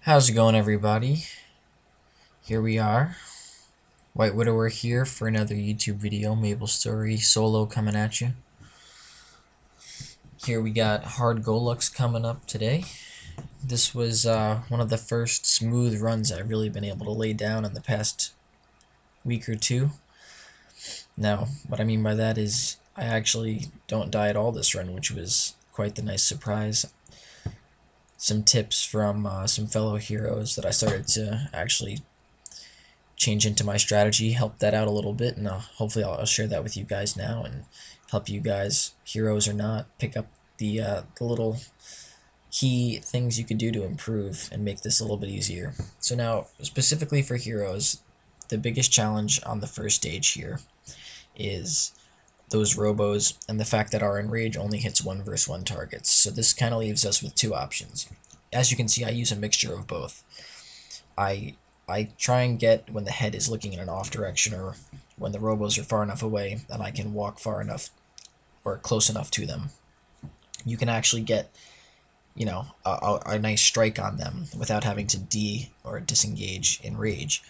How's it going, everybody? Here we are. White Widower here for another YouTube video. Maplestory solo coming at you. Here we got Hard Gollux coming up today. This was one of the first smooth runs I've really been able to lay down in the past week or two. Now, what I mean by that is I actually don't die at all this run, which was quite the nice surprise. Some tips from some fellow heroes that I started to actually change into my strategy helped that out a little bit, and hopefully I'll share that with you guys now and help you guys, heroes or not, pick up the little key things you could do to improve and make this a little bit easier. So now, specifically for heroes, the biggest challenge on the first stage here is those robos and the fact that our enrage only hits 1 versus 1 targets. So this kind of leaves us with 2 options. As you can see, I use a mixture of both. I try and get when the head is looking in an off direction, or when the robos are far enough away that I can walk far enough or close enough to them. You can actually get, a nice strike on them without having to disengage in rage.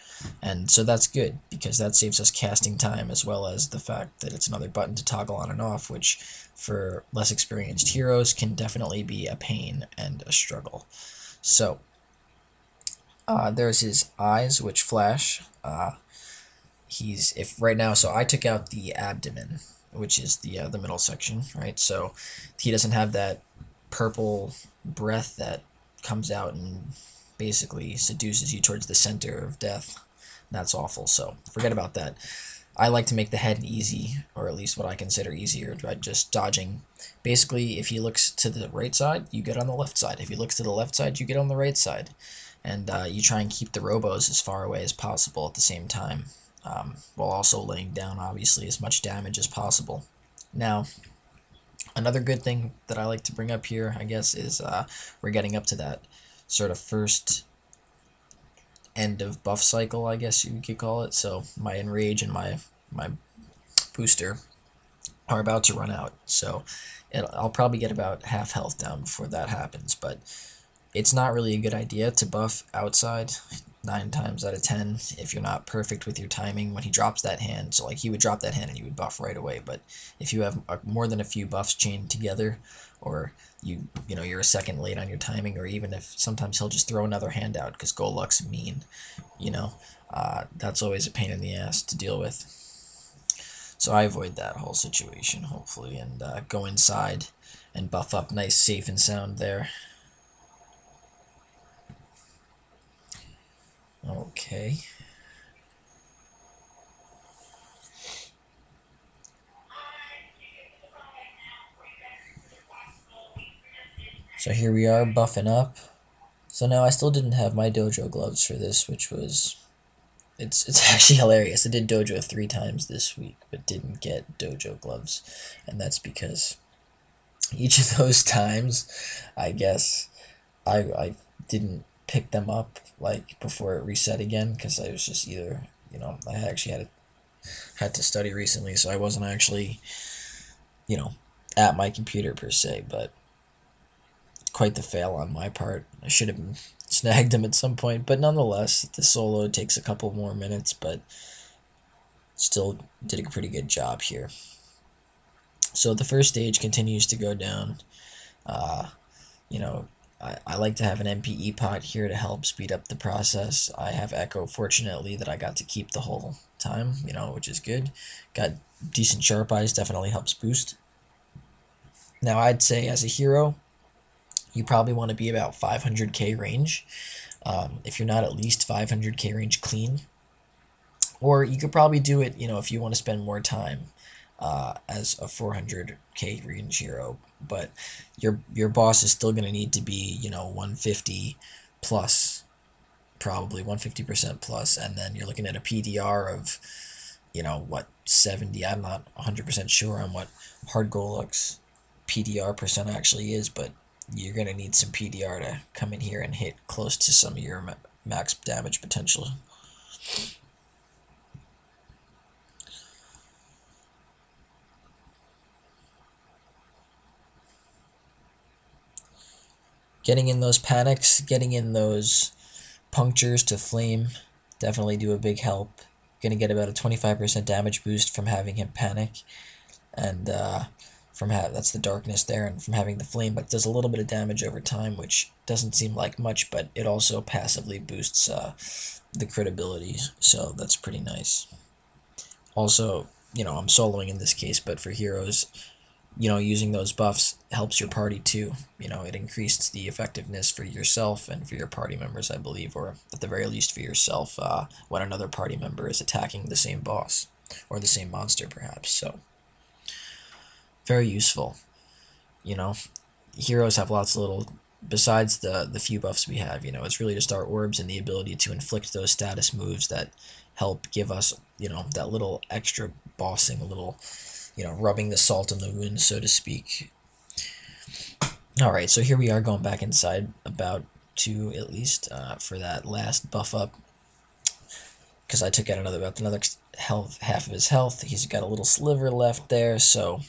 And so that's good, because that saves us casting time, as well as the fact that it's another button to toggle on and off, which for less experienced heroes can definitely be a pain and a struggle. So there's his eyes, which flash. If right now, so I took out the abdomen, which is the middle section, right? So he doesn't have that purple breath that comes out and basically seduces you towards the center of death. That's awful, so forget about that. I like to make the head easy, or at least what I consider easier, by just dodging. Basically, if he looks to the right side, you get on the left side. If he looks to the left side, you get on the right side. And you try and keep the robos as far away as possible at the same time, while also laying down, obviously, as much damage as possible. Now, another good thing that I like to bring up here, I guess, is we're getting up to that sort of first end of buff cycle, I guess you could call it. So my enrage and my booster are about to run out, so I'll probably get about half health down before that happens. But it's not really a good idea to buff outside 9 times out of 10 if you're not perfect with your timing when he drops that hand. So like, he would drop that hand and you would buff right away. But if you have more than a few buffs chained together, or you're a second late on your timing, or even if sometimes he'll just throw another hand out because Gollux mean, that's always a pain in the ass to deal with. So I avoid that whole situation, hopefully, and go inside and buff up nice, safe and sound there. Okay. So here we are buffing up. So now I still didn't have my dojo gloves for this, which was, it's actually hilarious. I did dojo 3 times this week, but didn't get dojo gloves, and that's because each of those times, I guess, I didn't pick them up like before it reset again, because I was just either, I actually had to study recently, so I wasn't actually, at my computer per se. But quite the fail on my part. I should have snagged him at some point, but nonetheless, the solo takes a couple more minutes, but still did a pretty good job here. So the first stage continues to go down. I like to have an MPE pot here to help speed up the process. I have Echo, fortunately, that I got to keep the whole time, which is good. Got decent sharp eyes, definitely helps boost. Now, I'd say as a hero, you probably want to be about 500k range. If you're not at least 500k range clean. Or you could probably do it, if you want to spend more time as a 400k range hero. But your boss is still going to need to be, 150 plus, probably 150% plus, and then you're looking at a PDR of, 70. I'm not 100% sure on what Hard Gollux PDR percent actually is, but you're going to need some PDR to come in here and hit close to some of your max damage potential. Getting in those panics, getting in those punctures to flame definitely do a big help. Gonna get about a 25% damage boost from having him panic, and that's the darkness there, and from having the flame, but it does a little bit of damage over time, which doesn't seem like much, but it also passively boosts the crit abilities, so that's pretty nice. Also, I'm soloing in this case, but for heroes, using those buffs helps your party too. It increases the effectiveness for yourself and for your party members, I believe, or at the very least for yourself when another party member is attacking the same boss or the same monster, perhaps. So, very useful. Heroes have lots of little, besides the few buffs we have, it's really just our orbs and the ability to inflict those status moves that help give us, that little extra bossing, a little, rubbing the salt in the wound, so to speak. Alright, so here we are going back inside, about to, at least, for that last buff up, because I took out about another half of his health. He's got a little sliver left there, so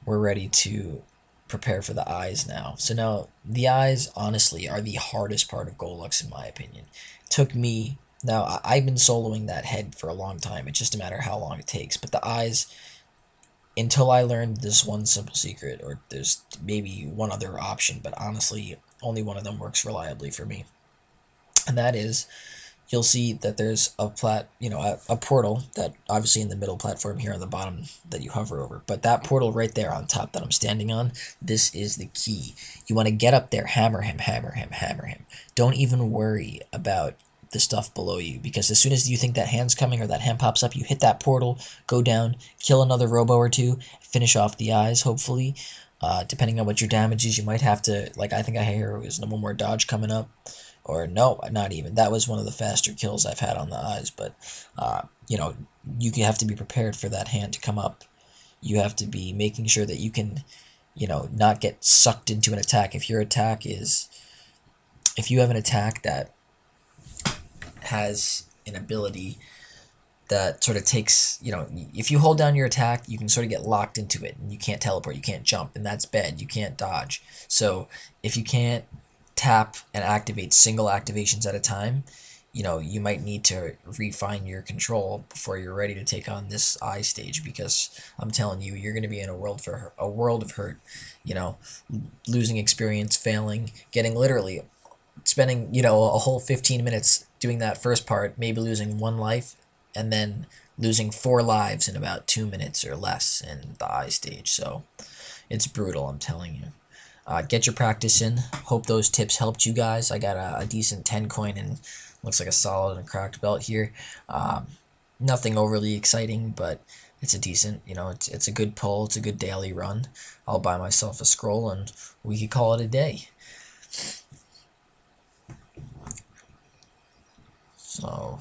we're ready to prepare for the eyes now. So now, the eyes, honestly, are the hardest part of Gollux, in my opinion. It took me, now, I've been soloing that head for a long time, it's just a matter of how long it takes, but the eyes, until I learned this one simple secret, or there's maybe one other option, but honestly, only one of them works reliably for me. And that is, you'll see that there's a portal that obviously in the middle platform here on the bottom that you hover over. But that portal right there on top that I'm standing on, this is the key. You want to get up there, hammer him, hammer him, hammer him. Don't even worry about the stuff below you, because as soon as you think that hand's coming or that hand pops up, you hit that portal, go down, kill another robo or two, finish off the eyes, hopefully. Depending on what your damage is, you might have to, like, I think I hear there's no more dodge coming up. Or no, not even. That was one of the faster kills I've had on the eyes, but, you have to be prepared for that hand to come up. You have to be making sure that you can, not get sucked into an attack. If you have an attack that has an ability that sort of takes, if you hold down your attack, you can sort of get locked into it, and you can't teleport, you can't jump, and that's bad. You can't dodge. So if you can't tap and activate single activations at a time, you might need to refine your control before you're ready to take on this eye stage, because I'm telling you, you're going to be in a world of hurt, losing experience, failing, spending, a whole 15 minutes doing that first part, maybe losing 1 life, and then losing 4 lives in about 2 minutes or less in the eye stage. So it's brutal, I'm telling you. Get your practice in. Hope those tips helped you guys. I got a decent 10 coin and looks like a solid and cracked belt here. Nothing overly exciting, but it's a decent, it's a good pull. It's a good daily run. I'll buy myself a scroll and we could call it a day. So,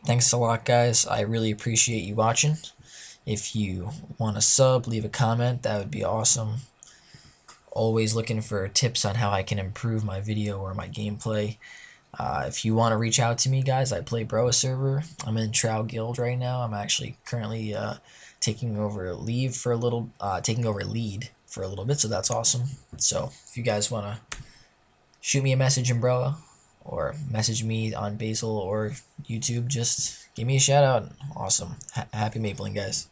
thanks a lot, guys. I really appreciate you watching. If you want to sub, leave a comment. That would be awesome. Always looking for tips on how I can improve my video or my gameplay. If you want to reach out to me, guys, I play Broa server. I'm in Trow Guild right now. I'm actually currently taking over lead for a little bit, so that's awesome. So if you guys want to shoot me a message in Broa, or message me on Basil or YouTube, just give me a shout out. Awesome. Happy mapling, guys.